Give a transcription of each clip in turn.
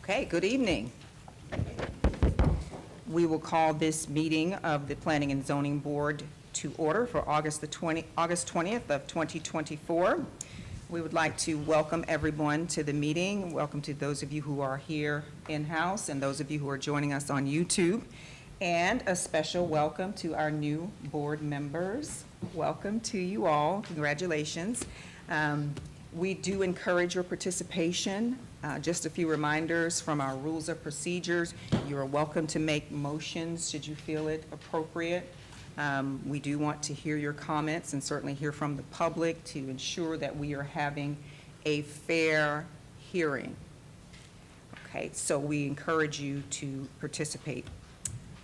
Okay, good evening. We will call this meeting of the Planning and Zoning Board to order for August 20th of 2024. We would like to welcome everyone to the meeting. Welcome to those of you who are here in-house and those of you who are joining us on YouTube. And a special welcome to our new board members. Welcome to you all. Congratulations. We do encourage your participation. Just a few reminders from our rules of procedures. You are welcome to make motions should you feel it appropriate. We do want to hear your comments and certainly hear from the public to ensure that we are having a fair hearing. Okay, so we encourage you to participate.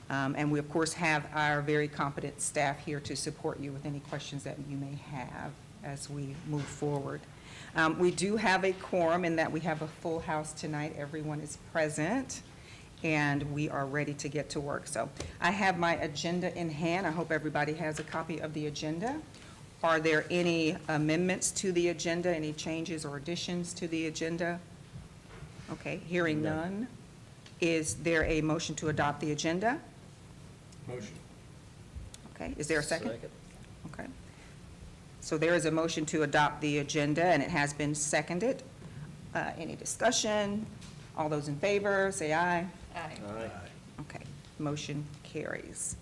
And we, of course, have our very competent staff here to support you with any questions that you may have as we move forward. We do have a quorum in that we have a full house tonight. Everyone is present, and we are ready to get to work. So I have my agenda in hand. I hope everybody has a copy of the agenda. Are there any amendments to the agenda, any changes or additions to the agenda? Okay, hearing none. Is there a motion to adopt the agenda? Motion. Okay, is there a second? Okay. So there is a motion to adopt the agenda, and it has been seconded. Any discussion? All those in favor, say aye. Aye. Okay, motion carries.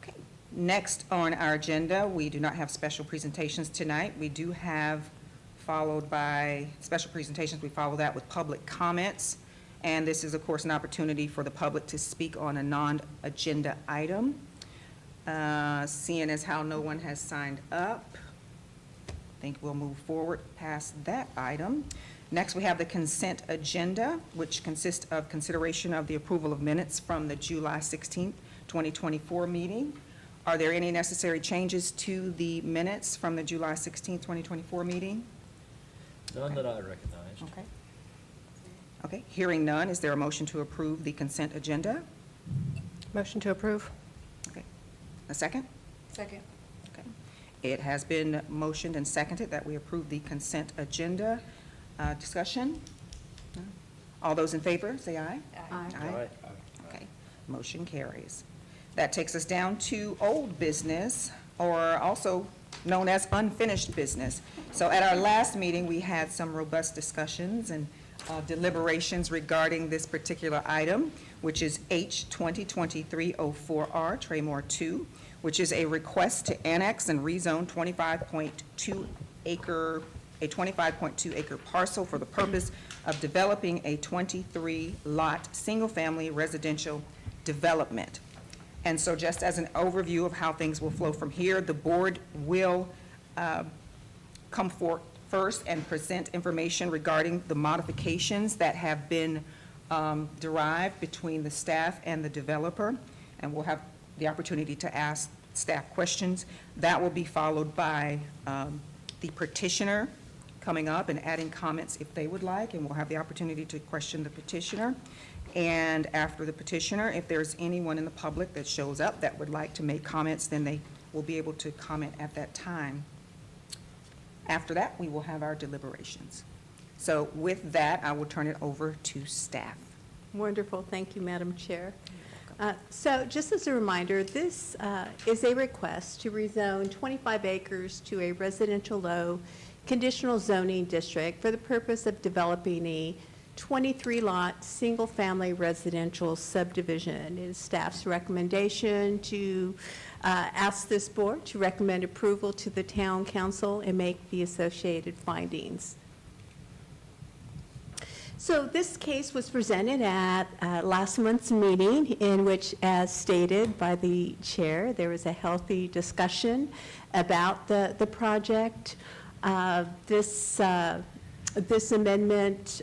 Okay, next on our agenda, we do not have special presentations tonight. We do have, followed by special presentations, we follow that with public comments. And this is, of course, an opportunity for the public to speak on a non-agenda item. Seeing as how no one has signed up, I think we'll move forward past that item. Next, we have the consent agenda, which consists of consideration of the approval of minutes from the July 16th, 2024 meeting. Are there any necessary changes to the minutes from the July 16th, 2024 meeting? None that I recognized. Okay. Okay, hearing none, is there a motion to approve the consent agenda? Motion to approve. Okay, a second? Second. Okay. It has been motioned and seconded that we approve the consent agenda. Discussion? No? All those in favor, say aye. Aye. Okay, motion carries. That takes us down to old business, or also known as unfinished business. So at our last meeting, we had some robust discussions and deliberations regarding this particular item, which is H 2023-04R, Traymore 2, which is a request to annex and rezone 25.2 acre parcel for the purpose of developing a 23-lot single-family residential development. And so just as an overview of how things will flow from here, the board will come forth first and present information regarding the modifications that have been derived between the staff and the developer, and we'll have the opportunity to ask staff questions. That will be followed by the petitioner coming up and adding comments if they would like, and we'll have the opportunity to question the petitioner. And after the petitioner, if there's anyone in the public that shows up that would like to make comments, then they will be able to comment at that time. After that, we will have our deliberations. So with that, I will turn it over to staff. Wonderful. Thank you, Madam Chair. So just as a reminder, this is a request to rezone 25 acres to a residential low conditional zoning district for the purpose of developing a 23-lot single-family residential subdivision. It is staff's recommendation to ask this board to recommend approval to the town council and make the associated findings. So this case was presented at last month's meeting, in which, as stated by the chair, there was a healthy discussion about the project. This amendment,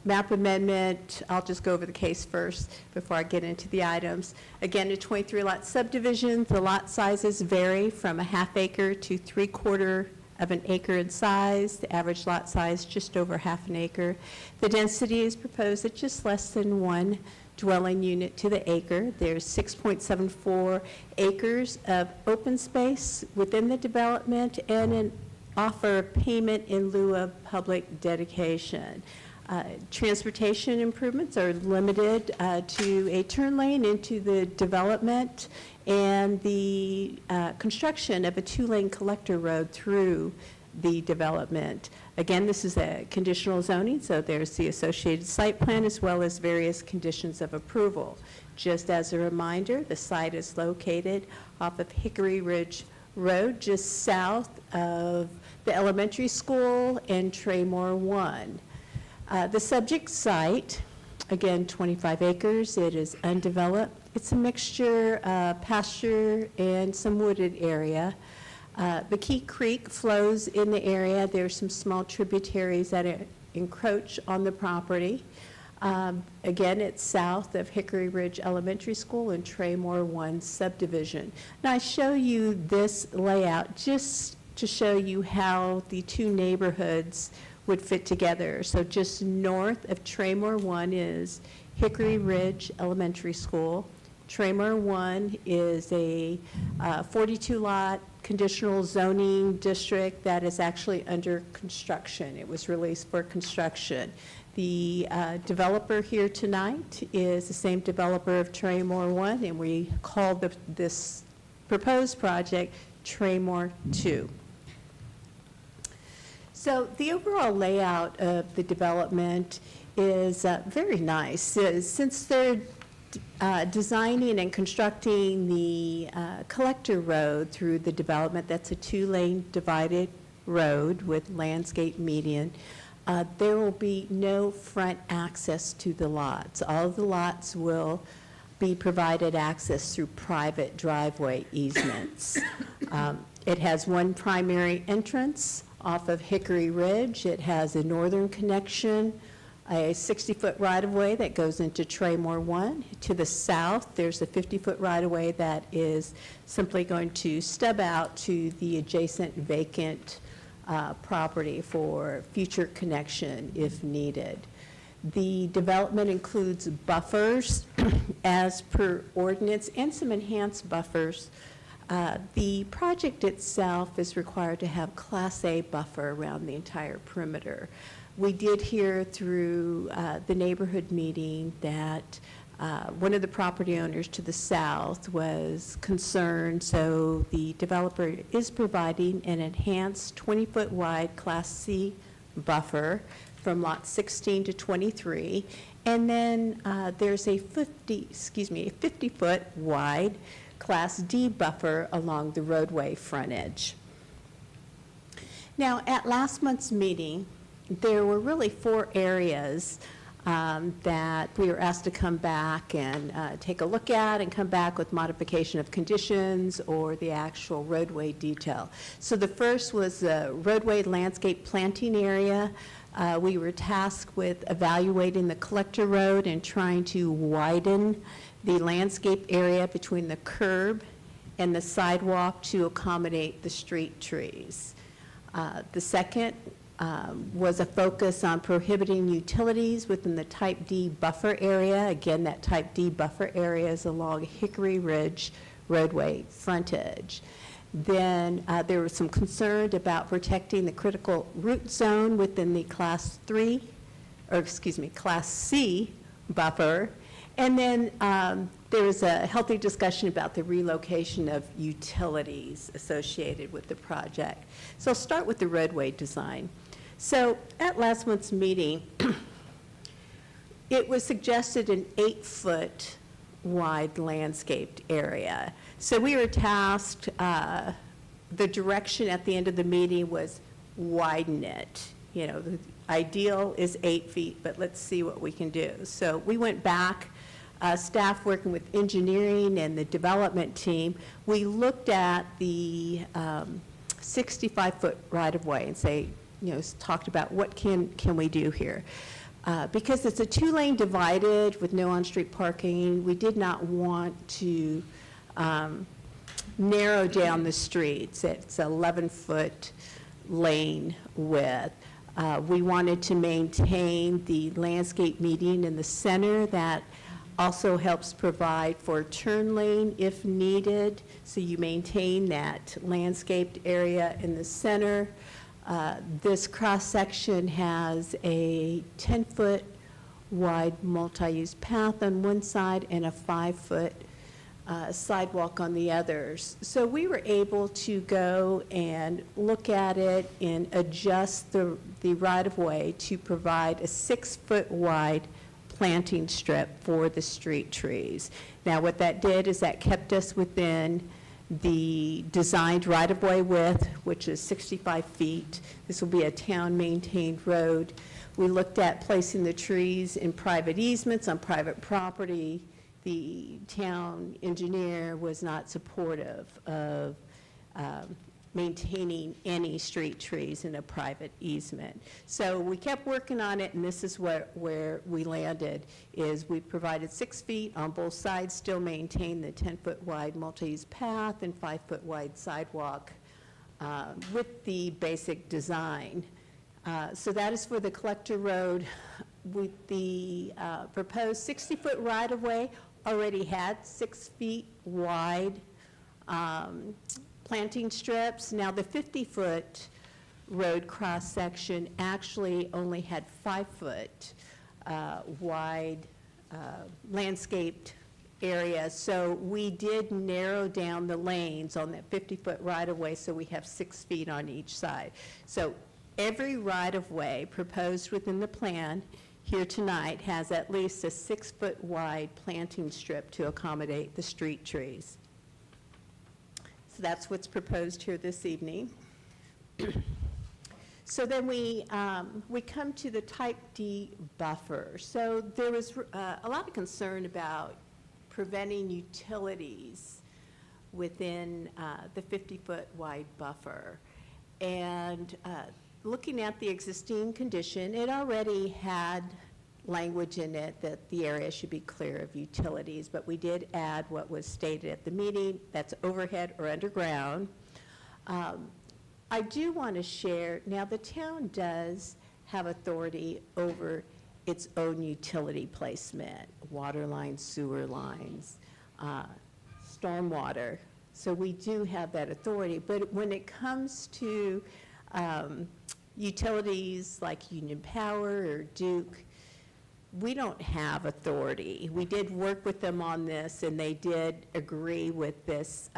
map amendment, I'll just go over the case first before I get into the items. Again, a 23-lot subdivision. The lot sizes vary from a ½ acre to 3/4 of an acre in size. The average lot size just over ½ an acre. The density is proposed at just less than 1 dwelling unit to the acre. There's 6.74 acres of open space within the development and an offer of payment in lieu of public dedication. Transportation improvements are limited to a turn lane into the development and the construction of a two-lane collector road through the development. Again, this is a conditional zoning, so there's the associated site plan as well as various conditions of approval. Just as a reminder, the site is located off of Hickory Ridge Road, just south of the elementary school and Traymore 1. The subject site, again, 25 acres. It is undeveloped. It's a mixture of pasture and some wooded area. McKee Creek flows in the area. There are some small tributaries that encroach on the property. Again, it's south of Hickory Ridge Elementary School and Traymore 1 subdivision. Now, I show you this layout just to show you how the two neighborhoods would fit together. So just north of Traymore 1 is Hickory Ridge Elementary School. Traymore 1 is a 42-lot conditional zoning district that is actually under construction. It was released for construction. The developer here tonight is the same developer of Traymore 1, and we call this proposed project Traymore 2. So the overall layout of the development is very nice. Since they're designing and constructing the collector road through the development, that's a two-lane divided road with landscape median, there will be no front access to the lots. All of the lots will be provided access through private driveway easements. It has one primary entrance off of Hickory Ridge. It has a northern connection, a 60-foot right-of-way that goes into Traymore 1. To the south, there's a 50-foot right-of-way that is simply going to stub out to the adjacent vacant property for future connection if needed. The development includes buffers as per ordinance and some enhanced buffers. The project itself is required to have Class A buffer around the entire perimeter. We did hear through the neighborhood meeting that one of the property owners to the south was concerned, so the developer is providing an enhanced 20-foot wide Class C buffer from lot 16 to 23, and then there's a 50-foot wide Class D buffer along the roadway frontage. Now, at last month's meeting, there were really 4 areas that we were asked to come back and take a look at and come back with modification of conditions or the actual roadway detail. So the first was the roadway landscape planting area. We were tasked with evaluating the collector road and trying to widen the landscape area between the curb and the sidewalk to accommodate the street trees. The second was a focus on prohibiting utilities within the Type D buffer area. Again, that Type D buffer area is along Hickory Ridge roadway frontage. Then there was some concern about protecting the critical root zone within the Class C buffer. And then there was a healthy discussion about the relocation of utilities associated with the project. So I'll start with the roadway design. So at last month's meeting, it was suggested an 8-foot wide landscaped area. So we were tasked, the direction at the end of the meeting was widen it. You know, the ideal is 8 feet, but let's see what we can do. So we went back, staff working with engineering and the development team, we looked at the 65-foot right-of-way and talked about what can we do here. Because it's a 2-lane divided with no on-street parking, we did not want to narrow down the streets. It's 11-foot lane width. We wanted to maintain the landscape median in the center that also helps provide for turn lane if needed, so you maintain that landscaped area in the center. This cross-section has a 10-foot wide multi-use path on one side and a 5-foot sidewalk on the others. So we were able to go and look at it and adjust the right-of-way to provide a 6-foot wide planting strip for the street trees. Now, what that did is that kept us within the designed right-of-way width, which is 65 feet. This will be a town-maintained road. We looked at placing the trees in private easements on private property. The town engineer was not supportive of maintaining any street trees in a private easement. So we kept working on it, and this is where we landed, is we provided 6 feet on both sides, still maintain the 10-foot wide multi-use path and 5-foot wide sidewalk with the basic design. So that is for the collector road. With the proposed 60-foot right-of-way, already had 6 feet wide planting strips. Now, the 50-foot road cross-section actually only had 5-foot wide landscaped area. So we did narrow down the lanes on that 50-foot right-of-way, so we have 6 feet on each side. So every right-of-way proposed within the plan here tonight has at least a 6-foot wide planting strip to accommodate the street trees. So that's what's proposed here this evening. So then we come to the Type D buffer. So there was a lot of concern about preventing utilities within the 50-foot wide buffer. And looking at the existing condition, it already had language in it that the area should be clear of utilities, but we did add what was stated at the meeting, that's overhead or underground. I do want to share, now the town does have authority over its own utility placement, water lines, sewer lines, stormwater. So we do have that authority, but when it comes to utilities like Union Power or Duke, we don't have authority. We did work with them on this, and they did agree with this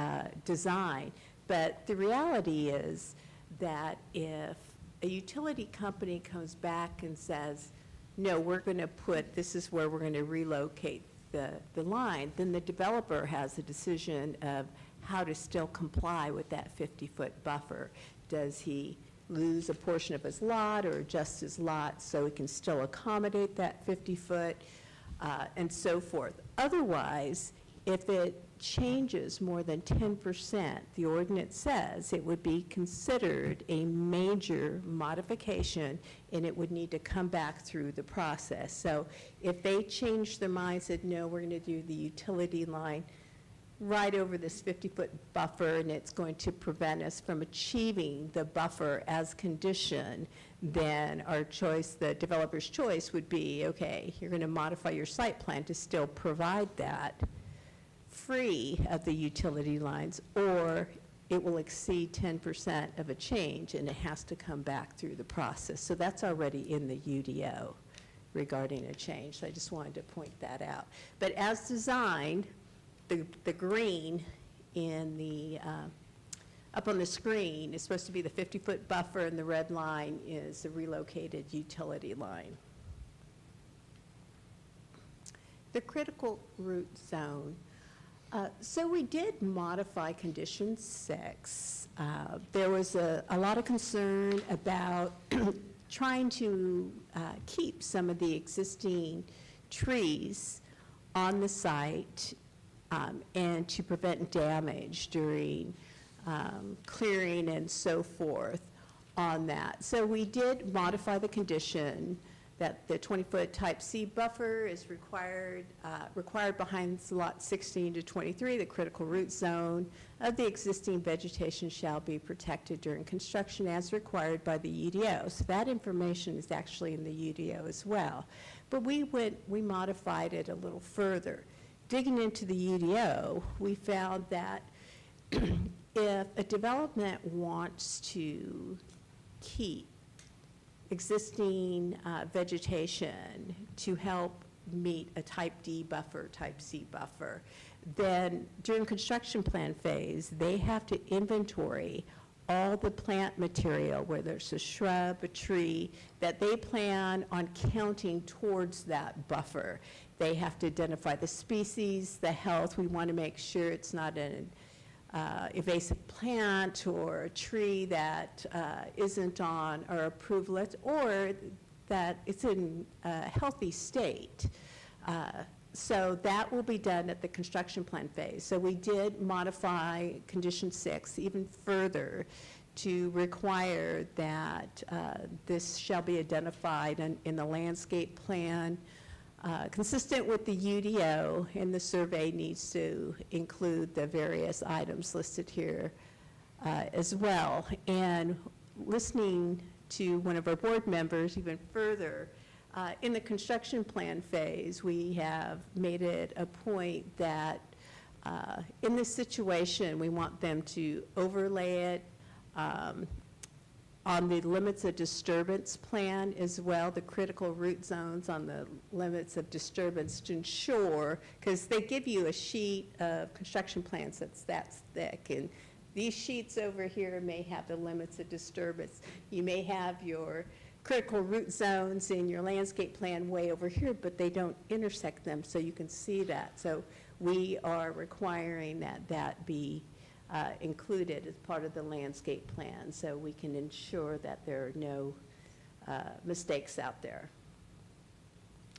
design. But the reality is that if a utility company comes back and says, no, we're going to put, this is where we're going to relocate the line, then the developer has a decision of how to still comply with that 50-foot buffer. Does he lose a portion of his lot or adjust his lot so he can still accommodate that 50-foot and so forth? Otherwise, if it changes more than 10%, the ordinance says it would be considered a major modification and it would need to come back through the process. So if they changed their mind, said, no, we're going to do the utility line right over this 50-foot buffer, and it's going to prevent us from achieving the buffer as condition, then our choice, the developer's choice would be, okay, you're going to modify your site plan to still provide that free of the utility lines, or it will exceed 10% of a change, and it has to come back through the process. So that's already in the UDO regarding a change. So I just wanted to point that out. But as designed, the green in the, up on the screen is supposed to be the 50-foot buffer, and the red line is the relocated utility line. The critical root zone. So we did modify condition 6. There was a lot of concern about trying to keep some of the existing trees on the site and to prevent damage during clearing and so forth on that. So we did modify the condition that the 20-foot type C buffer is required behind lot 16 to 23, the critical root zone of the existing vegetation shall be protected during construction as required by the UDO. So that information is actually in the UDO as well. But we modified it a little further. Digging into the UDO, we found that if a development wants to keep existing vegetation to help meet a type D buffer, type C buffer, then during construction plan phase, they have to inventory all the plant material, whether it's a shrub, a tree, that they plan on counting towards that buffer. They have to identify the species, the health. We want to make sure it's not an invasive plant or a tree that isn't on our approved list, or that it's in a healthy state. So that will be done at the construction plan phase. So we did modify condition 6 even further to require that this shall be identified in the landscape plan, consistent with the UDO, and the survey needs to include the various items listed here as well. And listening to one of our board members even further, in the construction plan phase, we have made it a point that in this situation, we want them to overlay it on the limits of disturbance plan as well, the critical root zones on the limits of disturbance to ensure, because they give you a sheet of construction plans that's that thick, and these sheets over here may have the limits of disturbance. You may have your critical root zones in your landscape plan way over here, but they don't intersect them, so you can see that. So we are requiring that that be included as part of the landscape plan, so we can ensure that there are no mistakes out there.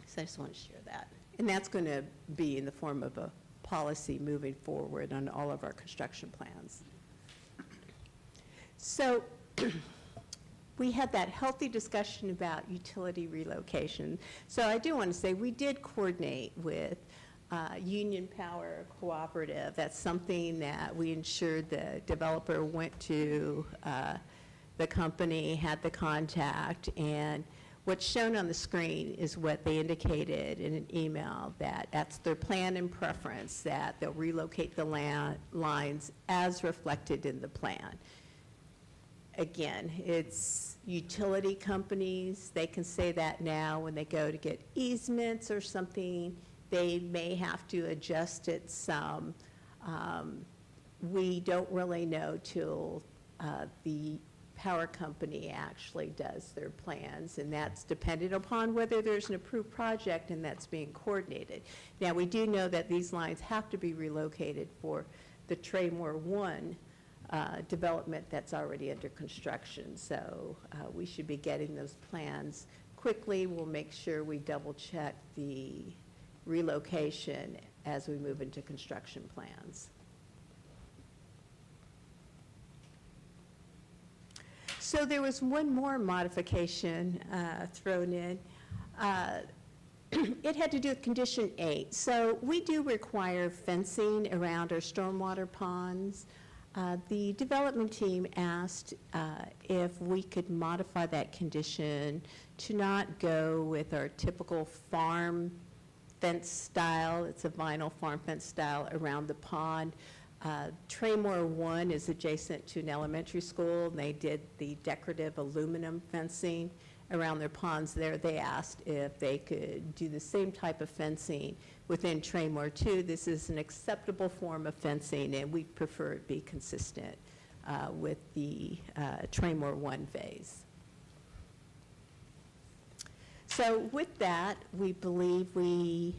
So I just want to share that. And that's going to be in the form of a policy moving forward on all of our construction plans. So we had that healthy discussion about utility relocation. So I do want to say we did coordinate with Union Power Cooperative. That's something that we ensured the developer went to the company, had the contact, and what's shown on the screen is what they indicated in an email, that that's their plan and preference, that they'll relocate the lines as reflected in the plan. Again, it's utility companies. They can say that now when they go to get easements or something. They may have to adjust it some. We don't really know till the power company actually does their plans, and that's dependent upon whether there's an approved project and that's being coordinated. Now, we do know that these lines have to be relocated for the Traymore 1 development that's already under construction. So we should be getting those plans quickly. We'll make sure we double check the relocation as we move into construction plans. So there was one more modification thrown in. It had to do with condition 8. So we do require fencing around our stormwater ponds. The development team asked if we could modify that condition to not go with our typical farm fence style. It's a vinyl farm fence style around the pond. Traymore 1 is adjacent to an elementary school, and they did the decorative aluminum fencing around their ponds there. They asked if they could do the same type of fencing within Traymore 2. This is an acceptable form of fencing, and we prefer it be consistent with the Traymore 1 phase. So with that, we believe we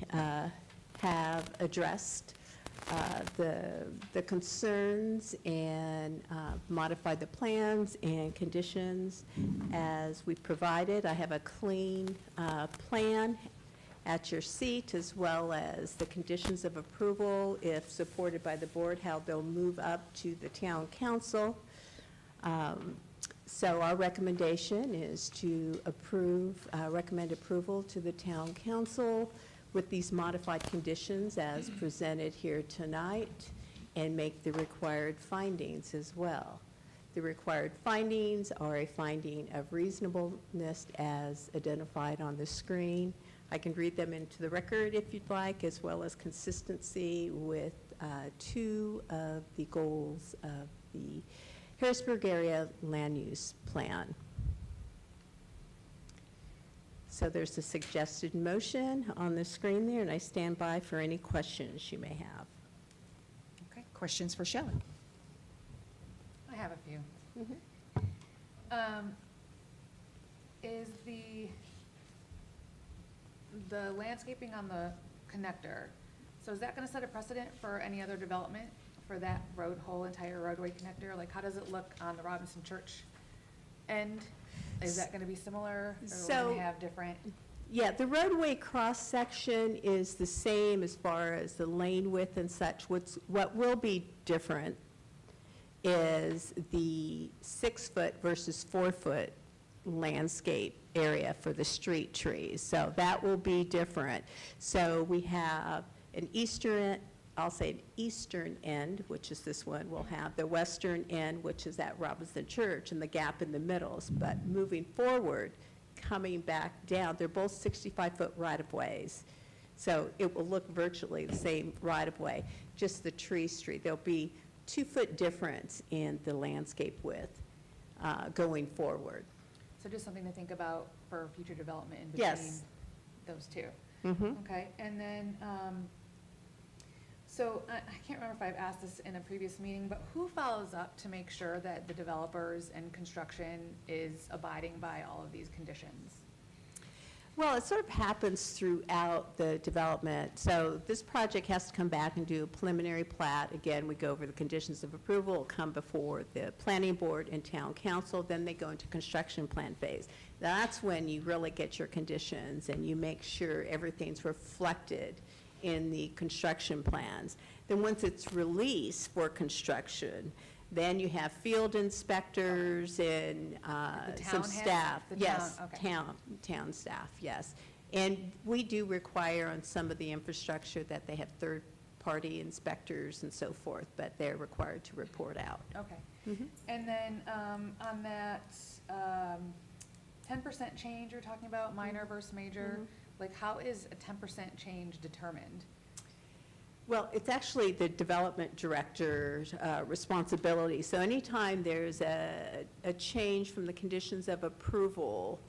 have addressed the concerns and modified the plans and conditions as we provided. I have a clean plan at your seat, as well as the conditions of approval, if supported by the board, how they'll move up to the town council. So our recommendation is to recommend approval to the town council with these modified conditions as presented here tonight, and make the required findings as well. The required findings are a finding of reasonableness as identified on the screen. I can read them into the record if you'd like, as well as consistency with 2 of the goals of the Harrisburg Area Land Use Plan. So there's a suggested motion on the screen there, and I stand by for any questions you may have. Okay, questions for Shelley? I have a few. Is the landscaping on the connector, so is that gonna set a precedent for any other development for that whole entire roadway connector? Like, how does it look on the Robinson Church end? Is that gonna be similar, or we're So- gonna have different? Yeah, the roadway cross-section is the same as far as the lane width and such. What will be different is the 6-foot versus 4-foot landscape area for the street trees. So that will be different. So we have an I'll say an eastern end, which is this one. We'll have the western end, which is at Robinson Church, and the gap in the middle. But moving forward, coming back down, they're both 65-foot right-of-ways. So it will look virtually the same right-of-way, just the tree street. There'll be 2-foot difference in the landscape width going forward. So just something to think about for future development in between Yes. those two. Mhm. Okay, and then, so I can't remember if I've asked this in a previous meeting, but who follows up to make sure that the developers and construction is abiding by all of these conditions? Well, it sort of happens throughout the development. So this project has to come back and do a preliminary plat. Again, we go over the conditions of approval, it'll come before the planning board and town council, then they go into construction plan phase. That's when you really get your conditions and you make sure everything's reflected in the construction plans. Then once it's released for construction, then you have field inspectors and The town some has- staff. the Yes, town, okay. town staff, yes. And we do require on some of the infrastructure that they have third-party inspectors and so forth, but they're required to report out. Okay. Mhm. And then, on that, 10% change you're talking about, minor versus major, Mhm. like, how is a 10% change determined? Well, it's actually the development director's responsibility. So anytime there's a change from the conditions of approval,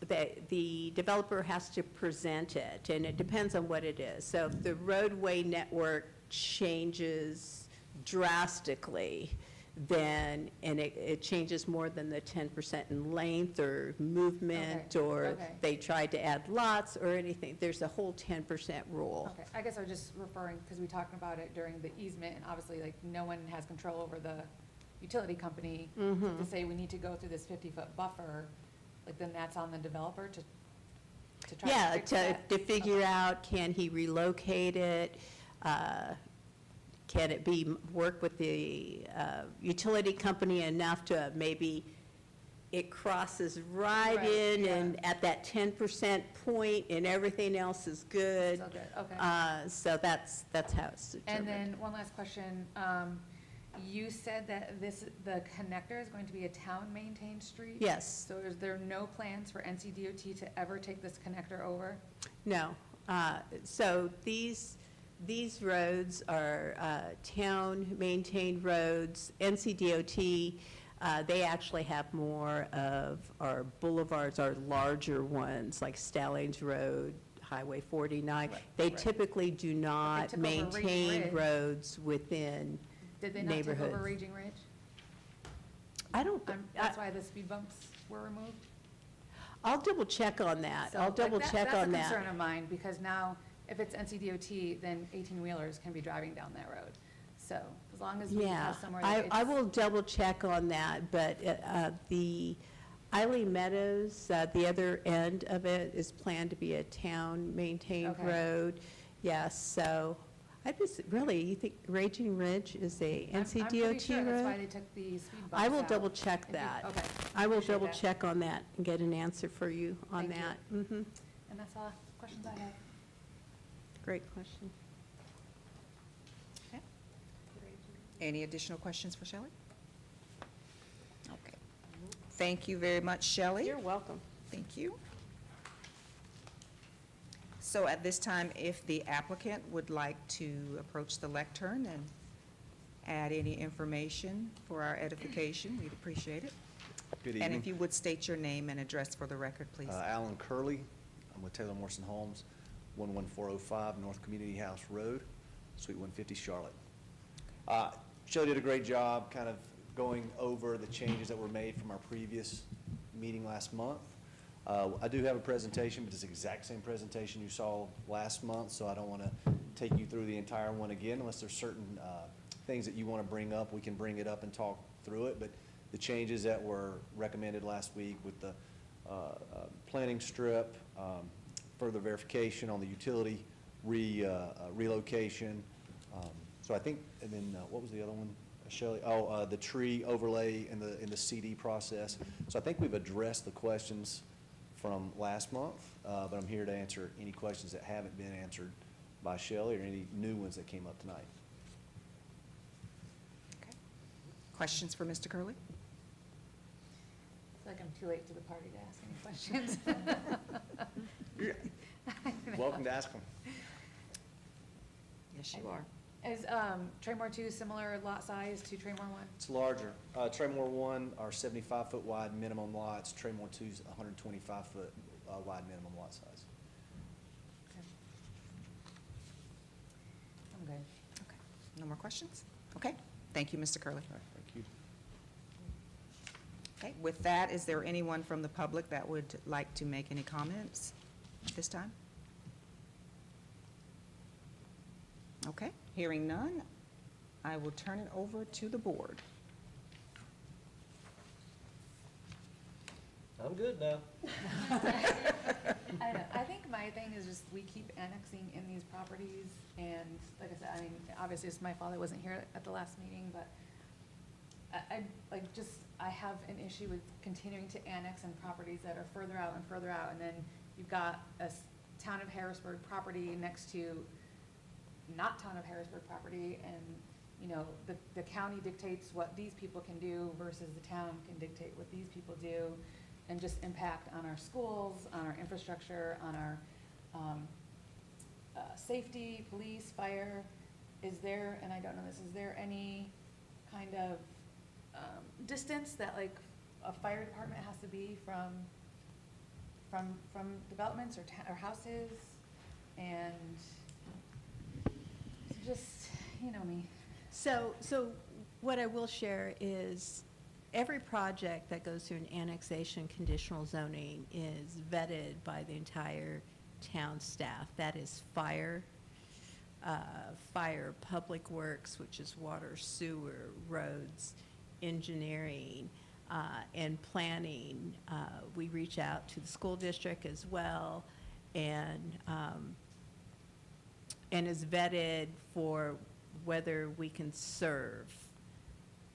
the developer has to present it, and it depends on what it is. So if the roadway network changes drastically, then, and it changes more than the 10% in length or movement, Okay, or okay. they tried to add lots or anything, there's a whole 10% rule. Okay, I guess I was just referring, because we talked about it during the easement, and obviously, like, no one has control over the utility company. Mhm. To say we need to go through this 50-foot buffer, like, then that's on the developer to try to Yeah, fix that? to figure Okay. out, can he relocate it? Can it be, work with the utility company enough to maybe it crosses right Right, in yeah. and at that 10% point and everything else is good? So good, okay. So that's how it's And determined. then, one last question. You said that the connector is going to be a town-maintained street? Yes. So is there no plans for NCDOT to ever take this connector over? No. So these roads are town-maintained roads. NCDOT, they actually have more of our boulevards, our larger ones, like Stallings Road, Highway 49. Right, They right. typically do not took over Raging maintain Ridge. roads within Did they not take over neighborhoods. Raging Ridge? I don't, That's why the speed bumps were removed? I'll double check on that. So, I'll like, double check on That's a concern that. of mine, because now, if it's NCDOT, then 18-wheelers can be driving down that road. So, as long as we Yeah, have somewhere that I it's. will double check on that, but the Eileen Meadows, the other end of it is planned to be a town-maintained Okay. road. Yes, so, you think Raging Ridge is a I'm pretty NCDOT sure that's why road? they took the speed bumps I will out. double check If you- that. Okay. I will appreciate double that. check on that and get an answer for you on Thank you. that. Mhm. And that's all the questions I have. Great question. Okay. Any additional questions for Shelley? Okay. Thank you very much, Shelley. You're welcome. Thank you. So at this time, if the applicant would like to approach the lectern and add any information for our edification, we'd appreciate it. Good And if evening. you would state your name and address for the record, please. Alan Curley. I'm with Taylor Morrison Homes, 11405 North Community House Road, Suite 150, Charlotte. Joe did a great job kind of going over the changes that were made from our previous meeting last month. I do have a presentation, but it's the exact same presentation you saw last month, so I don't want to take you through the entire one again unless there's certain things that you want to bring up. We can bring it up and talk through it, but the changes that were recommended last week with the planning strip, further verification on the utility relocation. So I think, and then what was the other one, Shelley? Oh, the tree overlay in the CD process. So I think we've addressed the questions from last month, but I'm here to answer any questions that haven't been answered by Shelley or any new ones that came up tonight. Okay. Questions for Mr. Curley? It's like I'm too late to the party to ask any questions. Welcome to ask them. Yes, you are. Is Traymore 2 similar lot size to Traymore 1? It's larger. Traymore 1 are 75-foot wide minimum lots. Traymore 2's 125-foot wide minimum lot size. Okay. I'm good. Okay. No more questions? Okay. Thank you, Mr. Curley. All right, thank you. Okay, with that, is there anyone from the public that would like to make any comments at this time? Okay, hearing none, I will turn it over to the board. I'm good now. I don't know. I think my thing is just we keep annexing in these properties, and like I said, I mean, obviously it's my fault I wasn't here at the last meeting, but I have an issue with continuing to annex in properties that are further out, and then you've got a town of Harrisburg property next to not town of Harrisburg property, and, you know, the county dictates what these people can do versus the town can dictate what these people do, and just impact on our schools, on our infrastructure, on our safety, police, fire. Is there, and I don't know this, is there any kind of distance that like a fire department has to be from developments or houses? And just, you know me. So what I will share is every project that goes through an annexation conditional zoning is vetted by the entire town staff. That is fire, public works, which is water, sewer, roads, engineering, and planning. We reach out to the school district as well, and is vetted for whether we can serve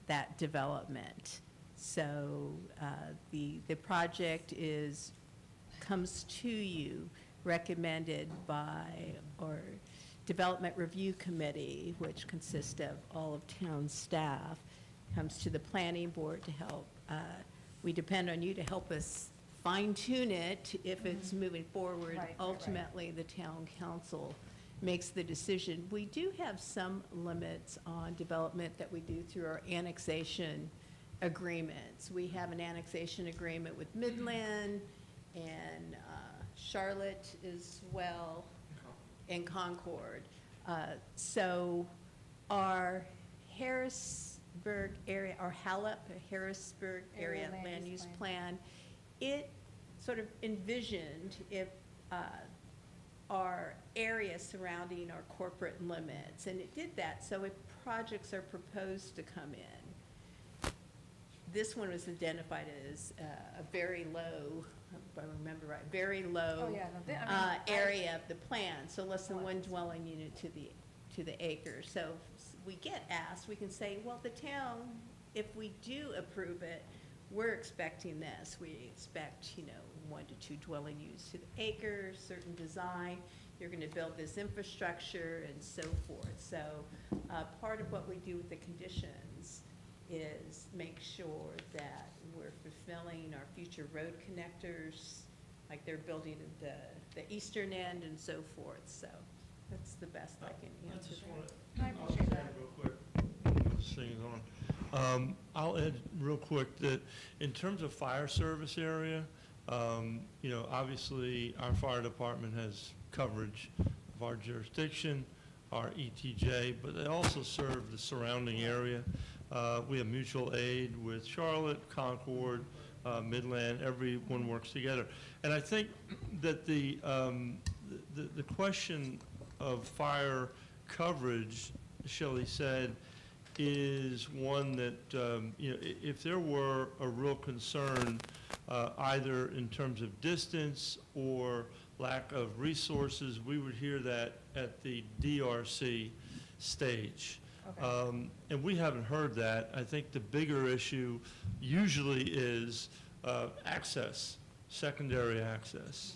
that development. So the project comes to you recommended by our Development Review Committee, which consists of all of town staff, comes to the planning board to help. We depend on you to help us fine-tune it if it's moving forward. Right. Ultimately, the town council makes the decision. We do have some limits on development that we do through our annexation agreements. We have an annexation agreement with Midland and Charlotte as well, and Concord. So our Harrisburg area, our Harrisburg area land use plan, it sort of envisioned if our area surrounding our corporate limits, and it did that. So if projects are proposed to come in, this one was identified as a very low, if I remember right, very low Oh, yeah, no, I mean, area of the plan, so less than one dwelling unit to the acre. So we get asked, we can say, well, the town, if we do approve it, we're expecting this. We expect, 1 to 2 dwelling units to the acre, certain design. You're going to build this infrastructure and so forth. So part of what we do with the conditions is make sure that we're fulfilling our future road connectors, like they're building at the eastern end and so forth. So that's the best I can I answer just that. want I to, I'll appreciate stand that. real quick. Scene's on. I'll add real quick that in terms of fire service area, obviously our fire department has coverage of our jurisdiction, our ETJ, but they also serve the surrounding area. We have mutual aid with Charlotte, Concord, Midland, everyone works together. And I think that the question of fire coverage, Shelley said, is one that, if there were a real concern, either in terms of distance or lack of resources, we would hear that at the DRC stage. And we haven't heard that. I think the bigger issue usually is access, secondary access,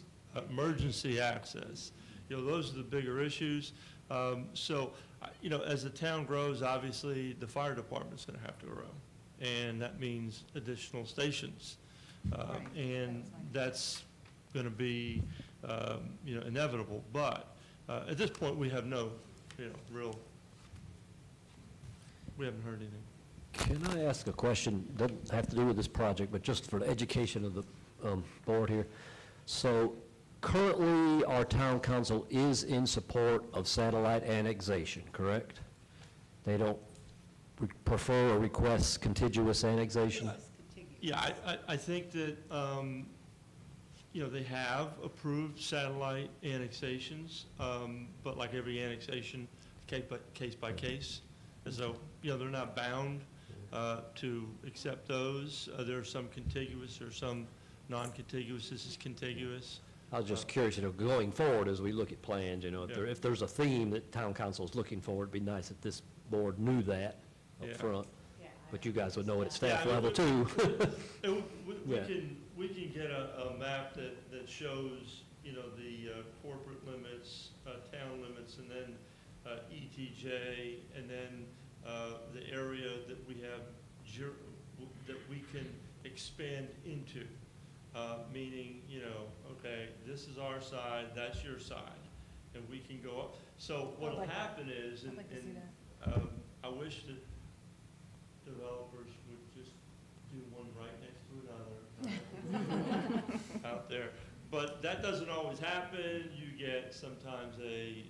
emergency access. Those are the bigger issues. As the town grows, obviously, the fire department's going to have to grow. And that means additional stations. And that's going to be, inevitable. But at this point, we have no, we haven't heard anything. Can I ask a question? Doesn't have to do with this project, but just for the education of the board here. So currently, our town council is in support of satellite annexation, correct? They don't prefer or request contiguous annexation? Yeah, I think that, they have approved satellite annexations, but like every annexation, case by case. And so, they're not bound to accept those. There are some contiguous, there are some non-contiguous. This is contiguous. I was just curious, going forward as we look at plans, if there's a theme that town council is looking for, it'd be nice if this board knew that Yeah. up front. But you guys would know it at staff Yeah, I mean, level too. We Yeah. we can get a map that shows, the corporate limits, town limits, and then ETJ, and then the area that we have, that we can expand into. Meaning, okay, this is our side, that's your side, and we can go up. So what'll like that. happen is, I'd like to see I wish that developers would just do one right next to another out there. But that doesn't always happen. You get sometimes a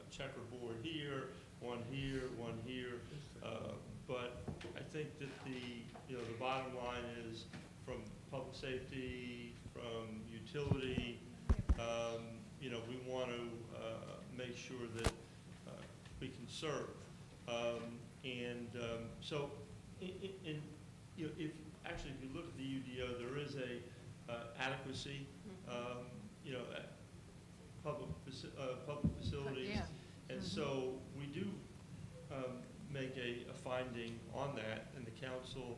checkerboard here, one here, one here. But I think that the bottom line is, from public safety, from utility, we want to make sure that we can serve. So, if you look at the UDO, there is a adequacy, public facilities. Yeah. And so we do make a finding on that, and the council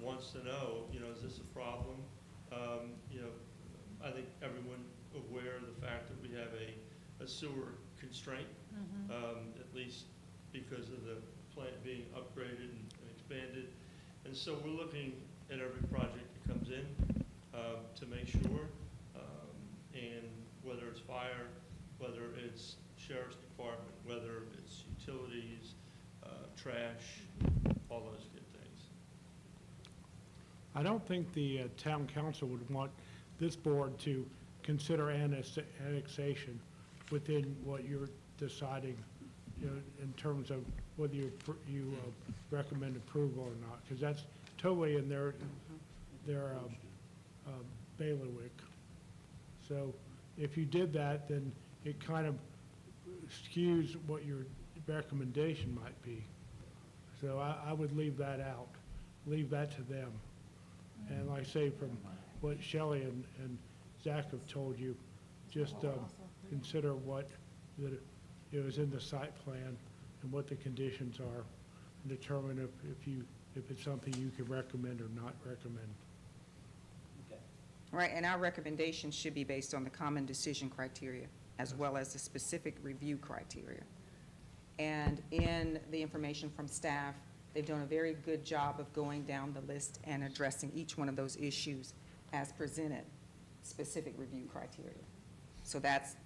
wants to know, is this a problem? I think everyone aware of the fact that we have a sewer constraint, at least because of the plant being upgraded and expanded. And so we're looking at every project that comes in to make sure, and whether it's fire, whether it's sheriff's department, whether it's utilities, trash, all those good things. I don't think the town council would want this board to consider annexation within what you're deciding, in terms of whether you recommend approval or not, because that's totally in their bailiwick. So if you did that, then it kind of skews what your recommendation might be. So I would leave that out, leave that to them. And like I say, from what Shelley and Zach have told you, just consider what is in the site plan and what the conditions are, and determine if it's something you can recommend or not recommend. Right, and our recommendation should be based on the common decision criteria as well as the specific review criteria. And in the information from staff, they've done a very good job of going down the list and addressing each one of those issues as presented, specific review criteria. So that's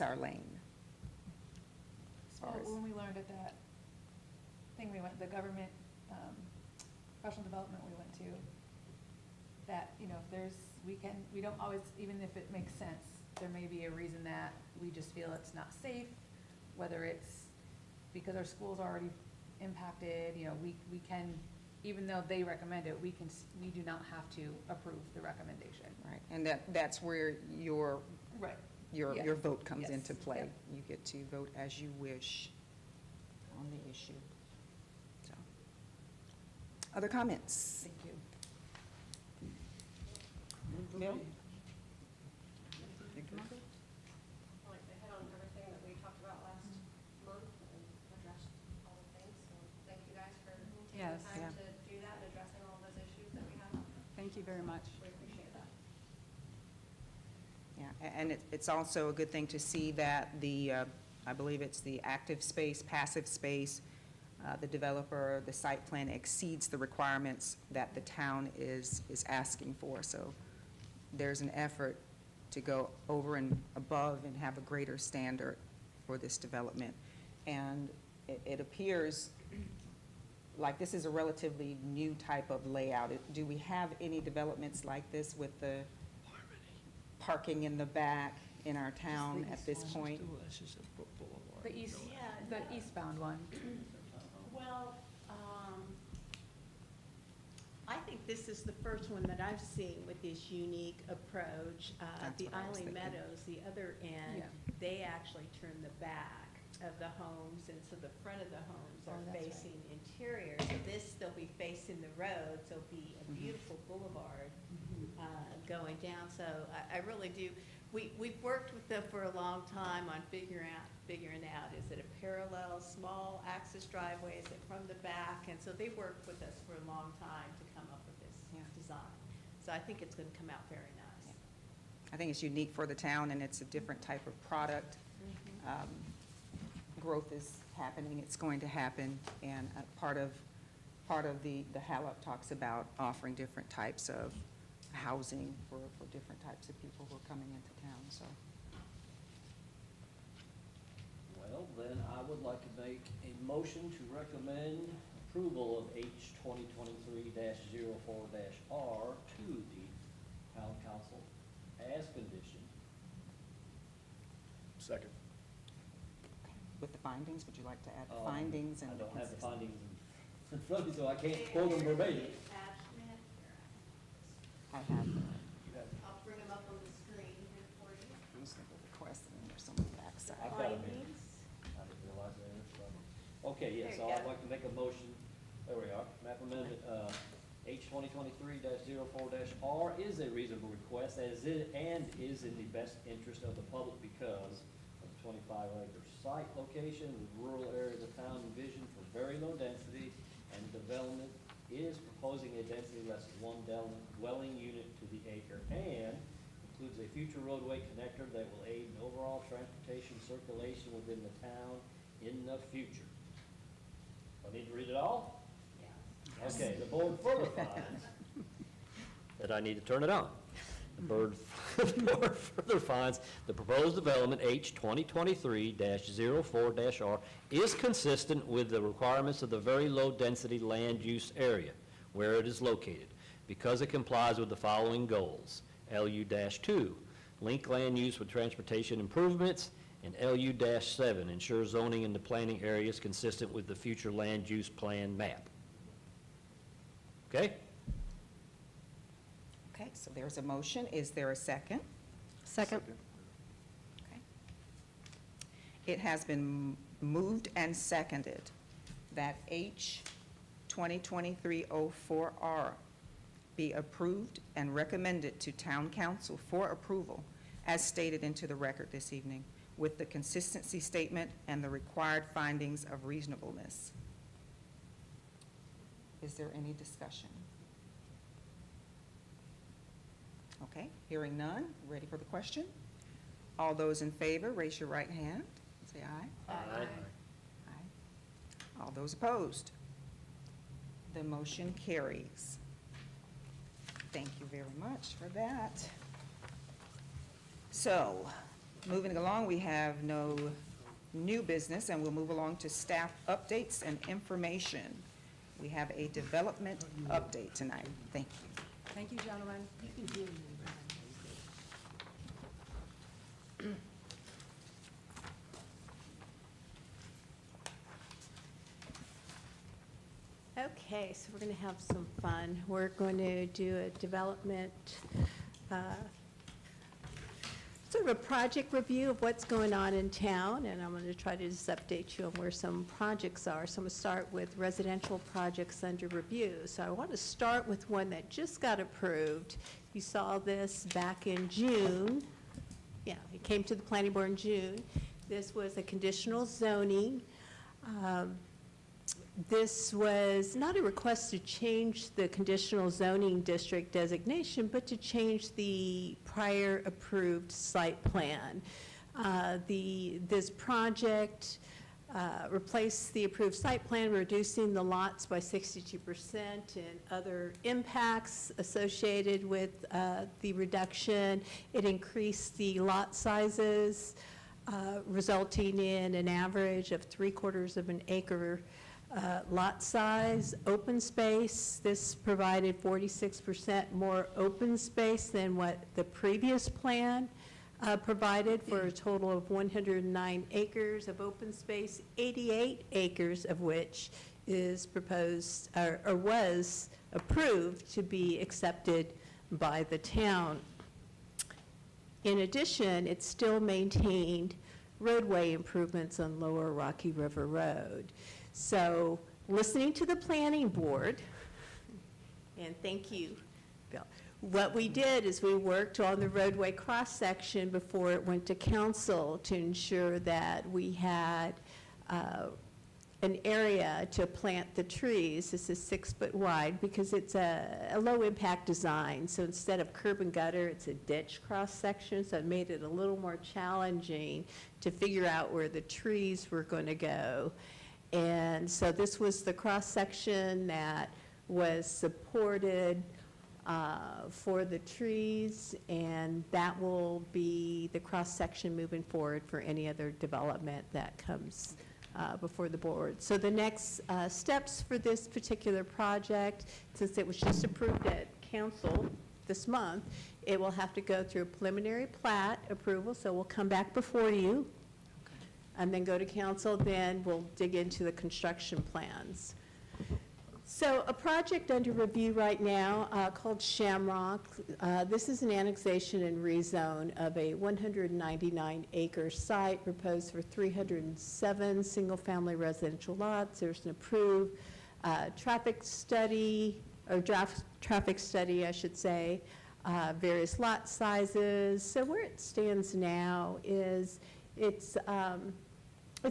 our lane. As far as, When we learned at that thing we went, the government professional development we went to, that, you know, if there's, we don't always, even if it makes sense, there may be a reason that we just feel it's not safe, whether it's because our school's already impacted, you know, we can, even though they recommend it, we do not have to approve the recommendation. Right, and that's where your Right. your Yes. vote comes Yes. into play. Yep. You get to vote as you wish on the issue. So, other comments? Thank you. Bill? Like they hit on everything that we talked about last month and addressed all the things. So thank you guys for taking Yes. the Yeah. time to do that and addressing all those issues that we have. Thank you very much. We appreciate that. Yeah, and it's also a good thing to see that I believe it's the active space, passive space, the developer, the site plan exceeds the requirements that the town is asking for. So there's an effort to go over and above and have a greater standard for this development. And it appears like this is a relatively new type of layout. Do we have any developments like this with the parking in the back in our town at this point? The eastbound one. Well, I think this is the first one that I've seen with this unique approach. That's The what I was Island thinking. Meadows, the other end, Yeah. they actually turn the back of the homes, and so the front of the homes Oh, are that's right. facing interior. So this, they'll be facing the road, so it'll be a beautiful boulevard going down. So I really do, we've worked with them for a long time on figuring out, is it a parallel, small access driveway, is it from the back? And so they worked with us for a long time to come up with this Yeah. design. So I think it's going to come out very nice. I think it's unique for the town, and it's a different type of product. Growth is happening, it's going to happen, and part of the HALOP talks about offering different types of housing for different types of people who are coming into town, so. Well, then I would like to make a motion to recommend approval of H 2023-04-R to the town council as conditioned. Second. With the findings, would you like to add the findings and I the don't have the consistency? findings in front of me, so I can't quote them verbatim. Attachment, here, I have I'll bring them up on the screen here for you. these little requests, and there's some on the backside. I've got 'em here. Findings. I didn't realize they were in front of me. Okay, yes, There so you I'd go. like to make a motion, there we are, map amendment, H 2023-04-R is a reasonable request and is in the best interest of the public because of the 25-acre site location, the rural area of the town envisioned for very low density, and development is proposing a density less than one dwelling unit to the acre, and includes a future roadway connector that will aid in overall transportation circulation within the town in the future. I need to read it all? Yeah. Okay, the board further finds that I need to turn it on. The board further finds the proposed development, H 2023-04-R, is consistent with the requirements of the very low-density land use area where it is located, because it complies with the following goals. LU-2, link land use with transportation improvements, and LU-7, ensure zoning in the planning areas consistent with the future land use plan map. Okay? Okay, so there's a motion. Is there a second? Second. Okay. It has been moved and seconded that H 2023-04R be approved and recommended to Town Council for approval as stated into the record this evening with the consistency statement and the required findings of reasonableness. Is there any discussion? Okay, hearing none, ready for the question? All those in favor, raise your right hand, say aye. Aye. Aye. All those opposed? The motion carries. Thank you very much for that. So, moving along, we have no new business, and we'll move along to staff updates and information. We have a development update tonight. Thank you. Thank you, gentlemen. Okay, so we're going to have some fun. We're going to do a development, sort of a project review of what's going on in town, and I'm going to try to just update you on where some projects are. So I'm going to start with residential projects under review. So I want to start with one that just got approved. You saw this back in June. Yeah, it came to the planning board in June. This was a conditional zoning. This was not a request to change the conditional zoning district designation, but to change the prior approved site plan. This project replaced the approved site plan, reducing the lots by 62% and other impacts associated with the reduction. It increased the lot sizes, resulting in an average of 3/4 of an acre lot size. Open space, this provided 46% more open space than what the previous plan provided, for a total of 109 acres of open space, 88 acres of which is proposed, or was approved to be accepted by the town. In addition, it still maintained roadway improvements on Lower Rocky River Road. So, listening to the planning board, and thank you, Bill, what we did is we worked on the roadway cross-section before it went to council to ensure that we had an area to plant the trees. This is 6 foot wide because it's a low-impact design. So instead of curb and gutter, it's a ditch cross-section, so it made it a little more challenging to figure out where the trees were going to go. And so this was the cross-section that was supported for the trees, and that will be the cross-section moving forward for any other development that comes before the board. So the next steps for this particular project, since it was just approved at council this month, it will have to go through a preliminary plat approval, so we'll come back before you and then go to council, then we'll dig into the construction plans. So a project under review right now called Shamrock. This is an annexation and rezone of a 199-acre site proposed for 307 single-family residential lots. There's an approved traffic study, or draft traffic study, I should say, various lot sizes. So where it stands now is it's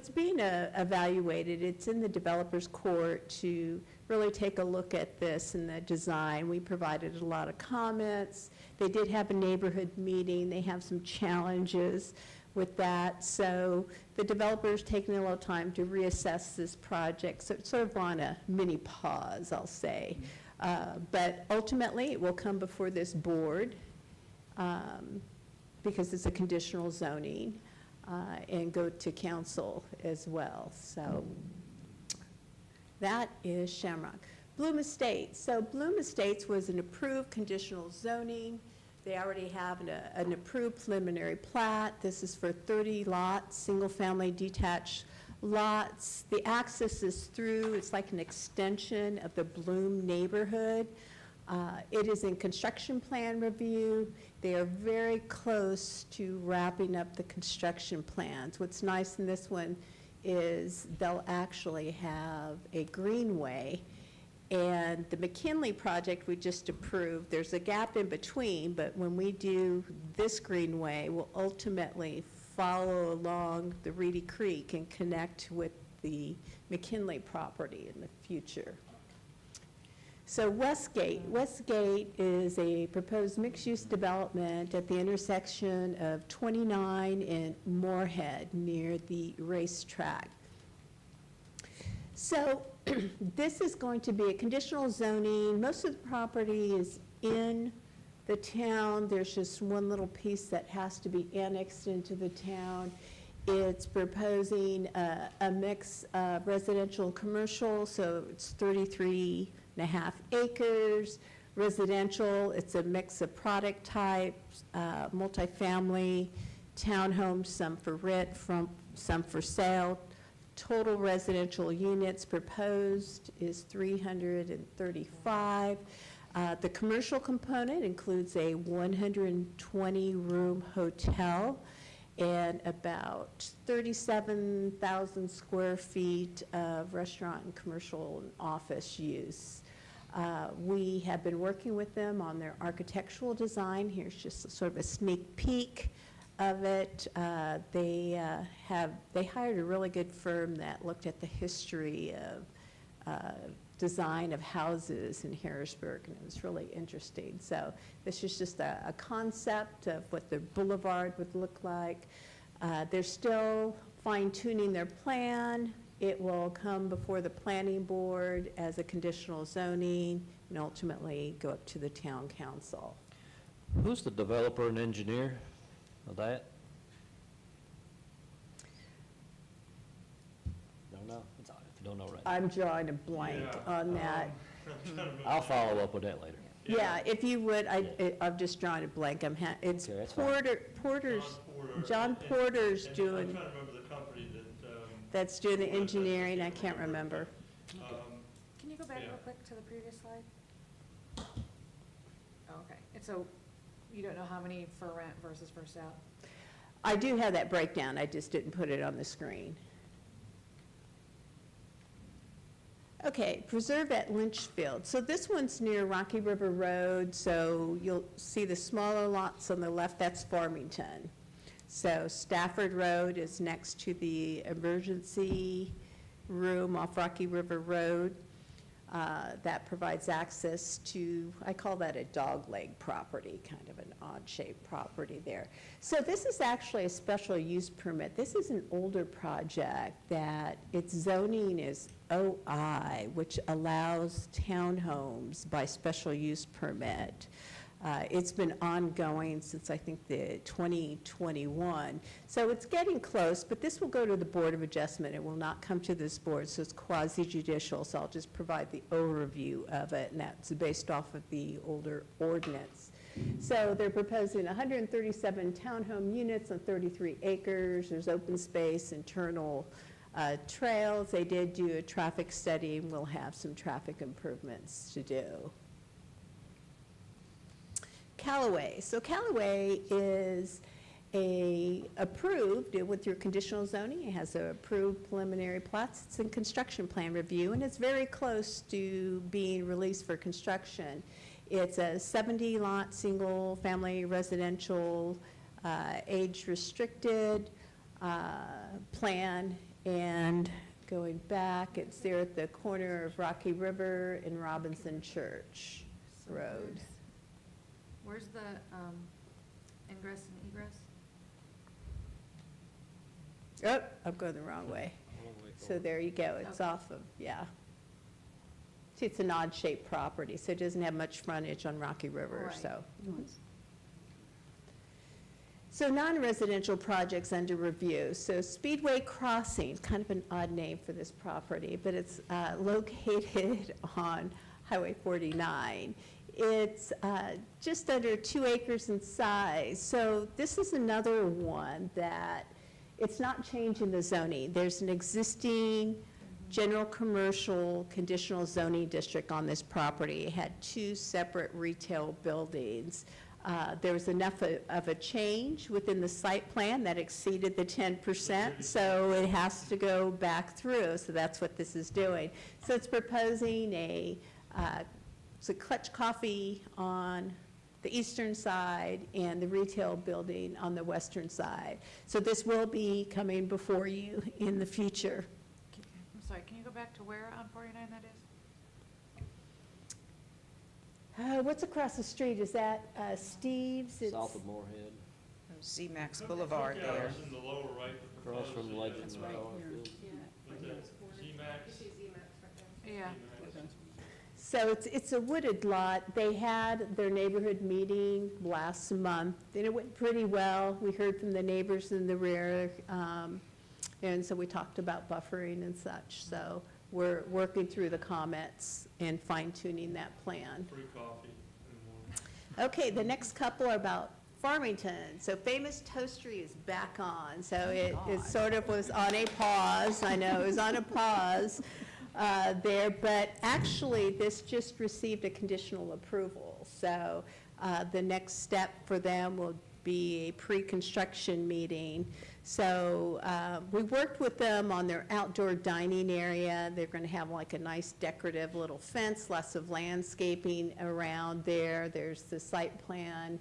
being evaluated. It's in the developer's court to really take a look at this and the design. We provided a lot of comments. They did have a neighborhood meeting. They have some challenges with that. So the developer's taking a little time to reassess this project. So it's sort of on a mini pause, I'll say. But ultimately, it will come before this board because it's a conditional zoning. And go to council as well. So that is Shamrock. Bloom Estates. So Bloom Estates was an approved conditional zoning. They already have an approved preliminary plat. This is for 30 lots, single-family detached lots. The access is through, it's like an extension of the Bloom neighborhood. It is in construction plan review. They are very close to wrapping up the construction plans. What's nice in this one is they'll actually have a greenway. And the McKinley project we just approved, there's a gap in between, but when we do this greenway, we'll ultimately follow along the Reedy Creek and connect with the McKinley property in the future. So Westgate is a proposed mixed-use development at the intersection of 29 and Moorhead near the racetrack. So this is going to be a conditional zoning. Most of the property is in the town. There's just one little piece that has to be annexed into the town. It's proposing a mix of residential and commercial, so it's 33.5 acres. Residential, it's a mix of product types, multifamily, townhomes, some for rent, some for sale. Total residential units proposed is 335. The commercial component includes a 120-room hotel and about 37,000 square feet of restaurant and commercial and office use. We have been working with them on their architectural design. Here's just sort of a sneak peek of it. They hired a really good firm that looked at the history of design of houses in Harrisburg, and it was really interesting. So this is just a concept of what the boulevard would look like. They're still fine-tuning their plan. It will come before the planning board as a conditional zoning and ultimately go up to the town council. Who's the developer and engineer of that? Don't know. It's all right if you don't know right now. I'm drawing a blank on that. I'll follow up with that later. Yeah, if you would, I'm just drawing a blank. It's Okay, that's fine. John Porter's doing, I'm trying to remember the company that, that's doing the engineering, I can't remember. Can you go back Yeah. real quick to the previous slide? Oh, okay. And so you don't know how many for rent versus for sale? I do have that breakdown, I just didn't put it on the screen. Okay, Preserve at Lynchfield. So this one's near Rocky River Road, so you'll see the smaller lots on the left, that's Farmington. So Stafford Road is next to the emergency room off Rocky River Road. That provides access to, I call that a dogleg property, kind of an odd-shaped property there. So this is actually a special use permit. This is an older project that its zoning is OI, which allows townhomes by special use permit. It's been ongoing since, I think, the 2021. So it's getting close, but this will go to the Board of Adjustment. It will not come to this board, so it's quasi-judicial. So I'll just provide the overview of it, and that's based off of the older ordinance. So they're proposing 137 townhome units on 33 acres. There's open space, internal trails. They did do a traffic study, and we'll have some traffic improvements to do. Callaway. So Callaway is approved with your conditional zoning. It has a approved preliminary plats. It's in construction plan review, and it's very close to being released for construction. It's a 70-lot, single-family residential, age-restricted plan, and going back, it's there at the corner of Rocky River and Robinson Church Road. Where's the ingress and egress? Oh, I'm going the wrong way. So there you go, it's Okay. off of, yeah. See, it's an odd-shaped property, so it doesn't have much frontage on Rocky River, Right. so. So non-residential projects under review. So Speedway Crossing, kind of an odd name for this property, but it's located on Highway 49. It's just under 2 acres in size. So this is another one that it's not changing the zoning. There's an existing general commercial conditional zoning district on this property. It had 2 separate retail buildings. There was enough of a change within the site plan that exceeded the 10%, so it has to go back through, so that's what this is doing. So it's proposing it's a Clutch Coffee on the eastern side and the retail building on the western side. So this will be coming before you in the future. I'm sorry, can you go back to where on 49 that is? What's across the street? Is that Steve's? It's- South of Moorhead, Z-Max Boulevard there. It's in the lower right. the across proposed from Legends Z-Max. and Powerfield. With the Z-Max. You see Z-Max right there. Yeah. So it's a wooded lot. They had their neighborhood meeting last month, and it went pretty well. We heard from the neighbors in the rear, and so we talked about buffering and such. So we're working through the comments and fine-tuning that plan. Free coffee in the morning. Okay, the next couple are about Farmington. So Famous Toastery is back on. So it sort of was on a pause. I know, it was on a pause there, but actually, this just received a conditional approval. So the next step for them will be a pre-construction meeting. So we worked with them on their outdoor dining area. They're going to have like a nice decorative little fence, lots of landscaping around there. There's the site plan,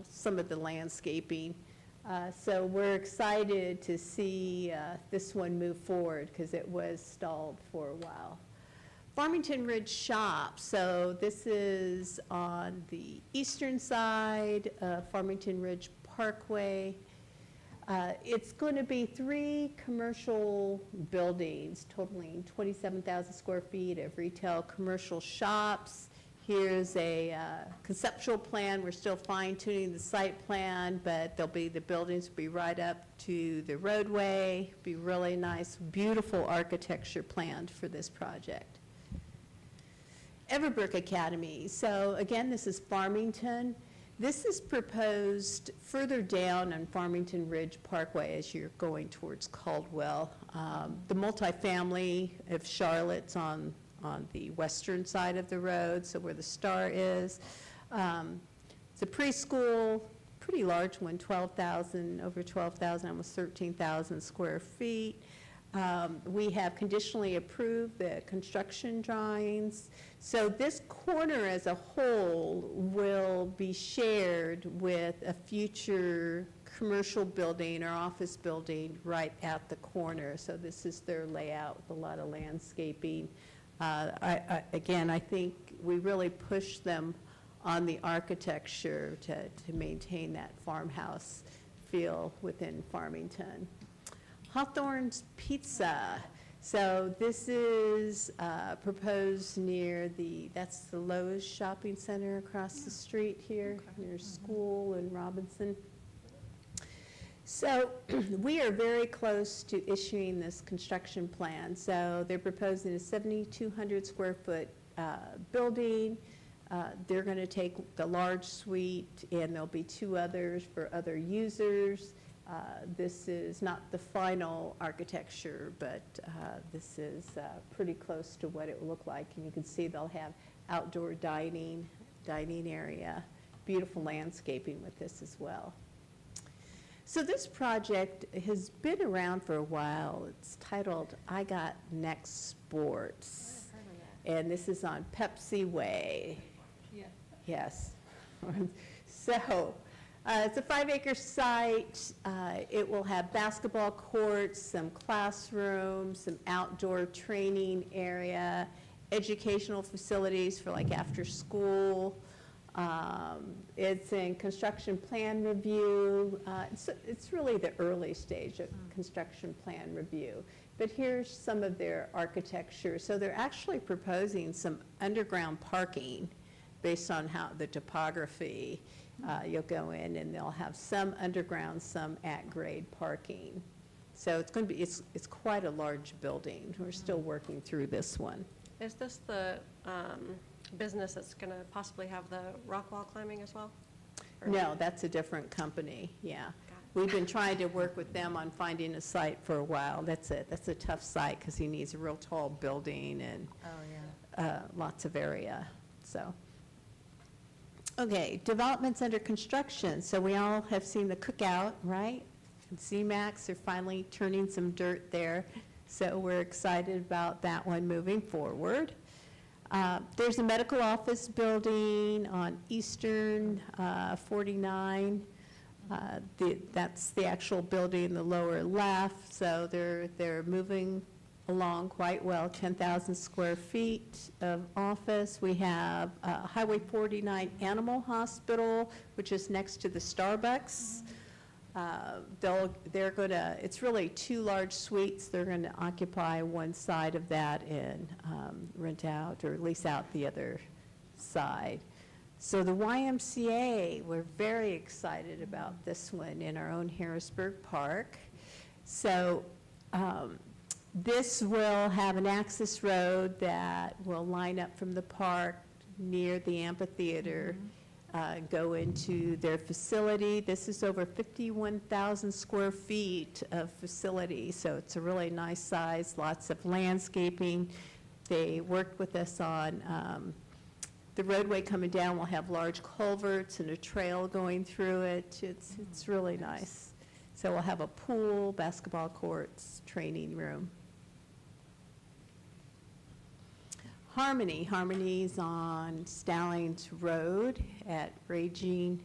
some of the landscaping. So we're excited to see this one move forward because it was stalled for a while. Farmington Ridge Shops, so this is on the eastern side of Farmington Ridge Parkway. It's going to be 3 commercial buildings totaling 27,000 square feet of retail commercial shops. Here's a conceptual plan. We're still fine-tuning the site plan, but the buildings will be right up to the roadway. Be really nice, beautiful architecture planned for this project. Everbrook Academy. So again, this is Farmington. This is proposed further down on Farmington Ridge Parkway as you're going towards Caldwell. The multifamily of Charlotte's on the western side of the road, so where the Star is. It's a preschool, pretty large one, 12,000, over 12,000, almost 13,000 square feet. We have conditionally approved the construction drawings. So this corner as a whole will be shared with a future commercial building or office building right at the corner. So this is their layout with a lot of landscaping. Again, I think we really push them on the architecture to maintain that farmhouse feel within Farmington. Hawthorne's Pizza. So this is proposed near that's the Lowe's Shopping Center across the street here, near School and Robinson. So we are very close to issuing this construction plan. So they're proposing a 7,200 square foot building. They're going to take the large suite, and there'll be 2 others for other users. This is not the final architecture, but this is pretty close to what it will look like. And you can see they'll have outdoor dining area, beautiful landscaping with this as well. So this project has been around for a while. It's titled I Got Next Sports. And this is on Pepsi Way. Yeah. Yes. So it's a 5-acre site. It will have basketball courts, some classrooms, some outdoor training area, educational facilities for like after school. It's in construction plan review. It's really the early stage of construction plan review. But here's some of their architecture. So they're actually proposing some underground parking based on how the topography. You'll go in and they'll have some underground, some at-grade parking. So it's going to be, it's quite a large building. We're still working through this one. Is this the business that's going to possibly have the rock wall climbing as well? Or- No, that's a different company, yeah. Got it. We've been trying to work with them on finding a site for a while. That's a tough site because he needs a real tall building and lots of area, so. Okay, developments under construction. So we all have seen the cookout, right? And CMAX are finally turning some dirt there. So we're excited about that one moving forward. There's a medical office building on Eastern 49. That's the actual building in the lower left. So they're moving along quite well, 10,000 square feet of office. We have Highway 49 Animal Hospital, which is next to the Starbucks. They're going to, it's really 2 large suites. They're going to occupy one side of that and rent out or lease out the other side. So the YMCA, we're very excited about this one in our own Harrisburg Park. So this will have an access road that will line up from the park near the amphitheater, go into their facility. This is over 51,000 square feet of facility, so it's a really nice size, lots of landscaping. They worked with us on the roadway coming down will have large culverts and a trail going through it. It's really nice. So we'll have a pool, basketball courts, training room. Harmony's on Stallings Road at Raging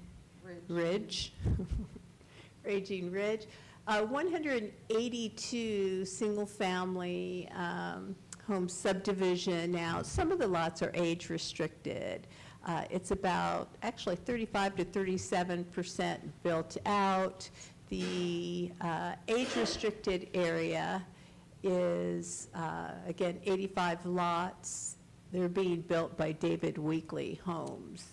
Ridge. Raging Ridge. 182 single-family home subdivision. Now, some of the lots are age restricted. It's about, actually 35 to 37% built out. The age restricted area is, again, 85 lots. They're being built by David Weekley Homes,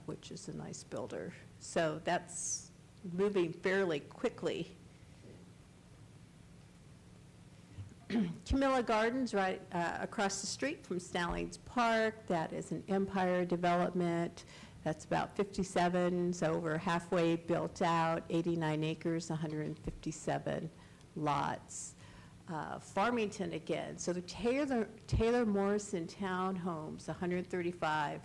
which is a nice builder. So that's moving fairly quickly. Camilla Gardens, right across the street from Stallings Park. That is an Empire development. That's about 57, so over halfway built out, 89 acres, 157 lots. Farmington again, so the Taylor Morrison Townhomes, 135.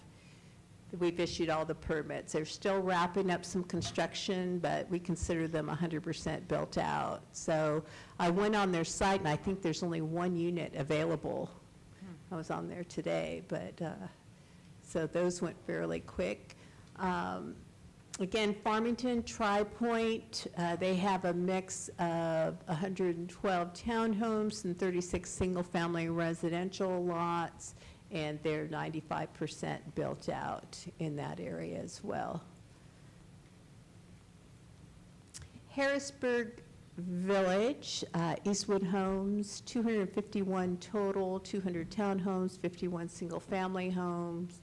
We've issued all the permits. They're still wrapping up some construction, but we consider them 100% built out. So I went on their site, and I think there's only 1 unit available. I was on there today, but so those went fairly quick. Again, Farmington, Tri-Point, they have a mix of 112 townhomes and 36 single-family residential lots, and they're 95% built out in that area as well. Harrisburg Village, Eastwood Homes, 251 total, 200 townhomes, 51 single-family homes.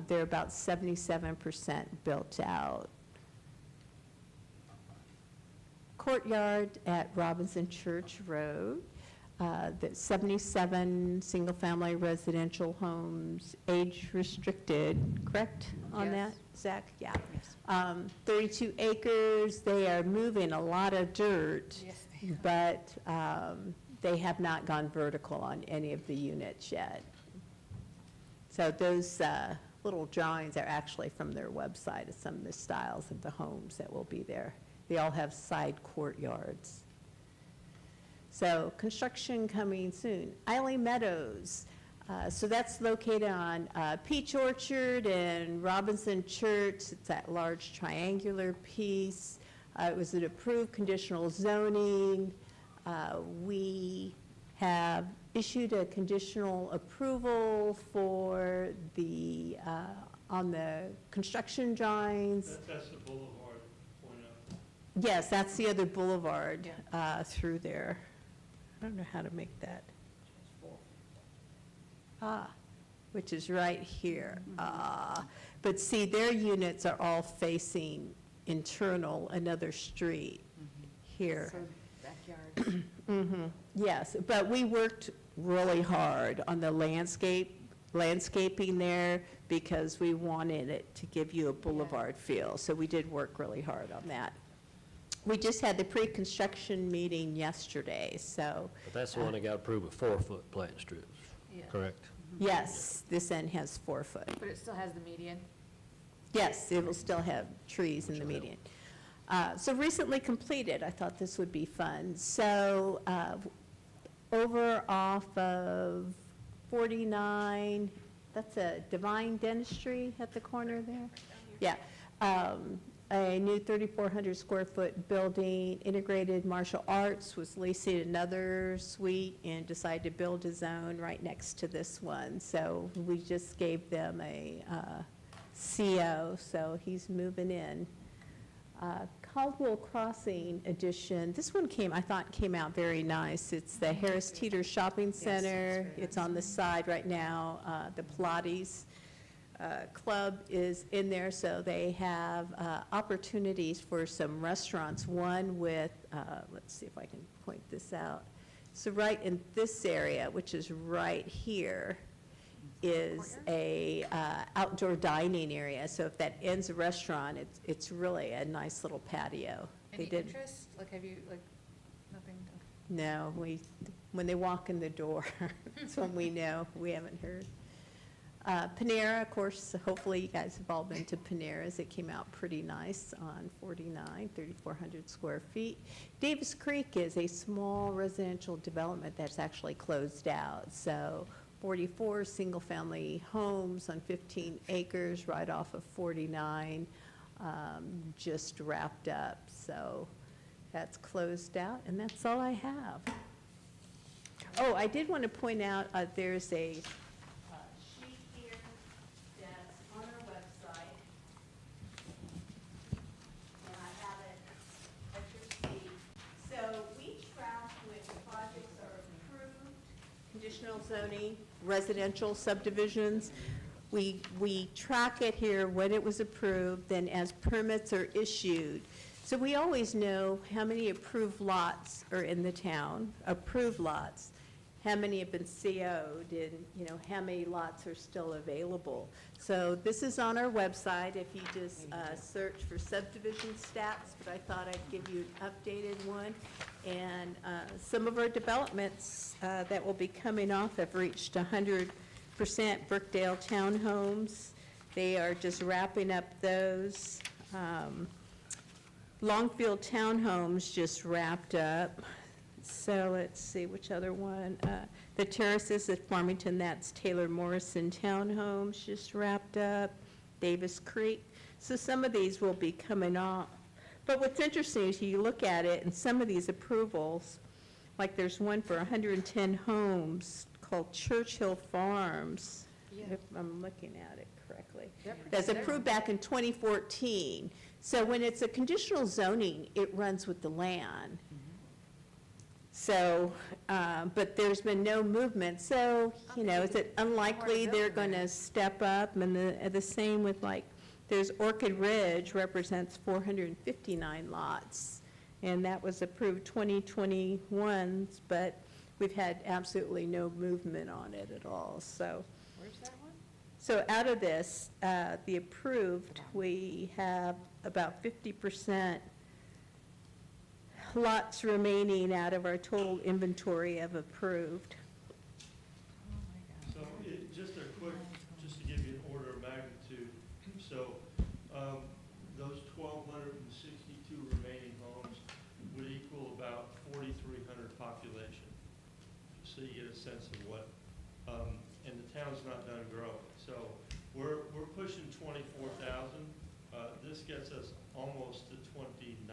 They're about 77% built out. Courtyard at Robinson Church Road, that's 77 single-family residential homes, age restricted, correct on that, Yes. Zach? Yeah. 32 acres. They are moving a lot of dirt, Yes, but they have not gone vertical on any of the units yet. So those little drawings are actually from their website of some of the styles of the homes that will be there. They all have side courtyards. So construction coming soon. Eileen Meadows, so that's located on Peach Orchard and Robinson Church. It's that large triangular piece. It was an approved conditional zoning. We have issued a conditional approval for the, on the construction drawings. That's the boulevard, point out. Yes, that's the other boulevard through there. I don't know how to make that. Which is right here. But see, their units are all facing internal, another street here. So backyard. Yes, but we worked really hard on the landscaping there because we wanted it to give you a boulevard feel. So we did work really hard on that. We just had the pre-construction meeting yesterday, so, But that's the one that got approved with 4-foot planting strips, Yeah. correct? yes, this end has 4 foot. But it still has the median. Yes, it will still have trees in the median. So recently completed, I thought this would be fun. So over off of 49, that's a Divine Dentistry at the corner there? Yeah. A new 3,400 square foot building, Integrated Martial Arts was leasing another suite and decided to build a zone right next to this one. So we just gave them a CO, so he's moving in. Caldwell Crossing addition, this one I thought came out very nice. It's the Harris Teeter Shopping Center. very It's on the side right now. The Pilates Club is in there, so they have opportunities for some restaurants. One with, let's see if I can point this out. So right in this area, which is right here, is a outdoor dining area. So if that ends a restaurant, it's really a nice little patio. They Any did. interest? Like, have you, like, nothing? No, when they walk in the door, that's when we know. We haven't heard. Panera, of course, hopefully you guys have all been to Panera's. It came out pretty nice on 49, 3,400 square feet. Davis Creek is a small residential development that's actually closed out. So 44 single-family homes on 15 acres right off of 49, just wrapped up. So that's closed out, and that's all I have. Oh, I did want to point out, there's a sheet here that's on our website, and I have it at your seat. So we track when projects are approved, conditional zoning, residential subdivisions. We track it here when it was approved, then as permits are issued. So we always know how many approved lots are in the town, approved lots, how many have been CO'd, and, how many lots are still available. So this is on our website if you just search for subdivision stats, but I thought I'd give you an updated one. And some of our developments that will be coming off have reached 100% Brookdale townhomes. They are just wrapping up those. Longfield Townhomes just wrapped up. So let's see, which other one? The Terraces at Farmington, that's Taylor Morrison Townhomes, just wrapped up. Davis Creek. So some of these will be coming off. But what's interesting is you look at it, and some of these approvals, like there's one for 110 homes called Churchill Farms, if I'm looking at it correctly. That's approved back in 2014. So when it's a conditional zoning, it runs with the land. So, but there's been no movement, so, is it unlikely they're going to step up? And the same with, like, there's Orchid Ridge represents 459 lots, and that was approved 2021, but we've had absolutely no movement on it at all, so. Where's that one? So out of this, the approved, we have about 50% lots remaining out of our total inventory of approved. So just to give you an order of magnitude, so those 1,262 remaining homes would equal about 4,300 population. So you get a sense of what, and the town's not done growing. So we're pushing 24,000. This gets us almost to 29,000.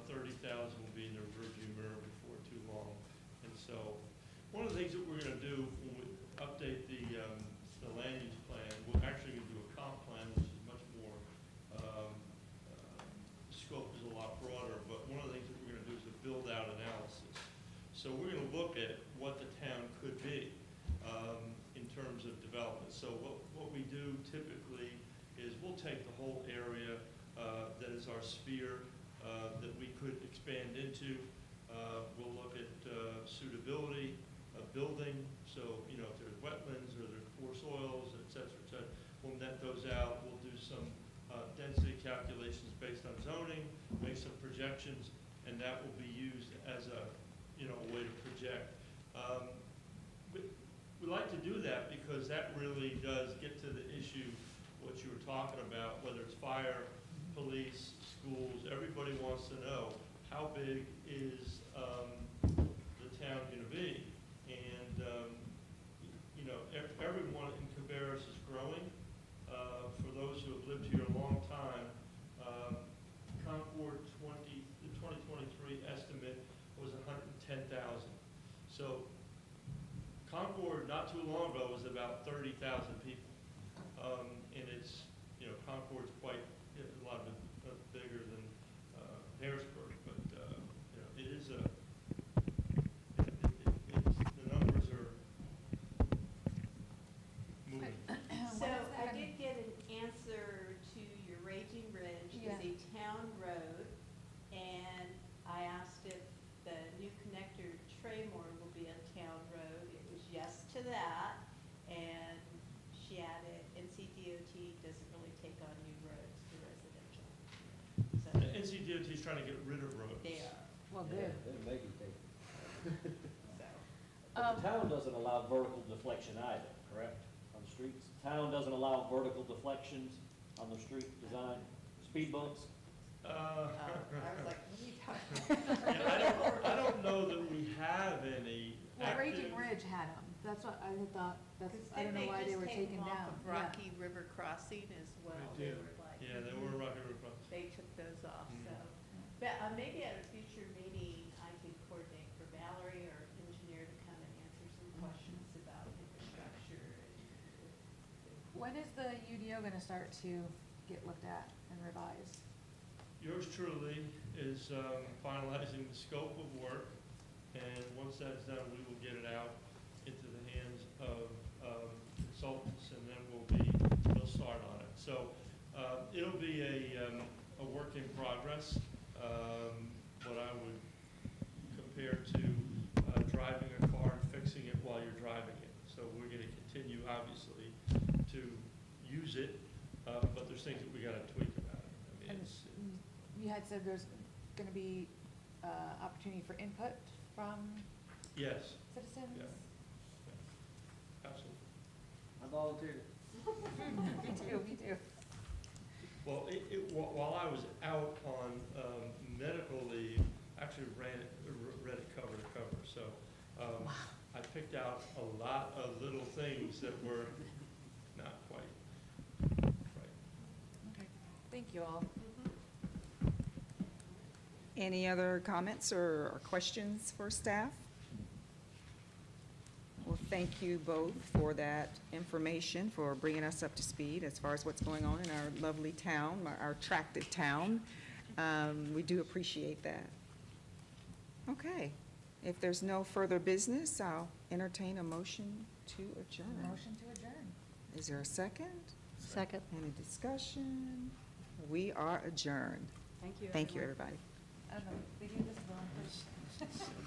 30,000 will be in the rearview mirror before too long. And so one of the things that we're going to do when we update the land use plan, we're actually going to do a comp plan, which is much more, scope is a lot broader, but one of the things that we're going to do is a build-out analysis. So we're going to look at what the town could be in terms of development. So what we do typically is we'll take the whole area that is our sphere that we could expand into. We'll look at suitability of building. So, if there's wetlands or there's poor soils, et cetera, we'll net those out. We'll do some density calculations based on zoning, make some projections, and that will be used as a way to project. We like to do that because that really does get to the issue, what you were talking about, whether it's fire, police, schools. Everybody wants to know how big is the town going to be, and everyone in Cabarrus is growing. For those who have lived here a long time, Concord the 2023 estimate was 110,000. So Concord, not too long ago, was about 30,000 people, and it's Concord's quite a lot bigger than to that, and she added, NCDOT doesn't really take on new roads to residential. So NCDOT is trying to get rid of roads. they are, Well, Yeah, good. they're making things. so. But the town doesn't allow vertical deflection either, correct, on the streets? Town doesn't allow vertical deflections on the street design, speed bumps? I was like, what are you talking about? Yeah, I don't know that we have any Well, active. Raging Ridge had them. That's what I had thought, that's, Because I don't know why they were taken Didn't they just down. take them off of Rocky River Crossing as well? They They did. were like. Yeah, they were Rocky River Crossing. They took those off, Mhm. so. But maybe at a future meeting, I could coordinate for Valerie or engineer to come and answer some questions about infrastructure. When is the UDO gonna start to get looked at and revised? Yours truly is finalizing the scope of work, and once that's done, we will get it out into the hands of consultants, and then we'll start on it. So it'll be a work in progress, what I would compare to driving a car and fixing it while you're driving it. So we're going to continue, obviously, to use it, but there's things that we got to tweak about it. I mean, And it's, you had said there's gonna be, opportunity for input from yes, citizens? Yeah. absolutely. I volunteered. Me too. Well, while I was out on medical leave, I actually read it cover to cover. So I picked out a lot of little things that were not quite right. Okay, thank you all. Any other comments or questions for staff? Well, thank you both for that information, for bringing us up to speed as far as what's going on in our lovely town, our attractive town. We do appreciate that. Okay, if there's no further business, I'll entertain a motion to adjourn. Motion to adjourn. Is there a second? Second. Any discussion? We are adjourned. Thank you, Thank you, everybody. I don't know, they do this wrong.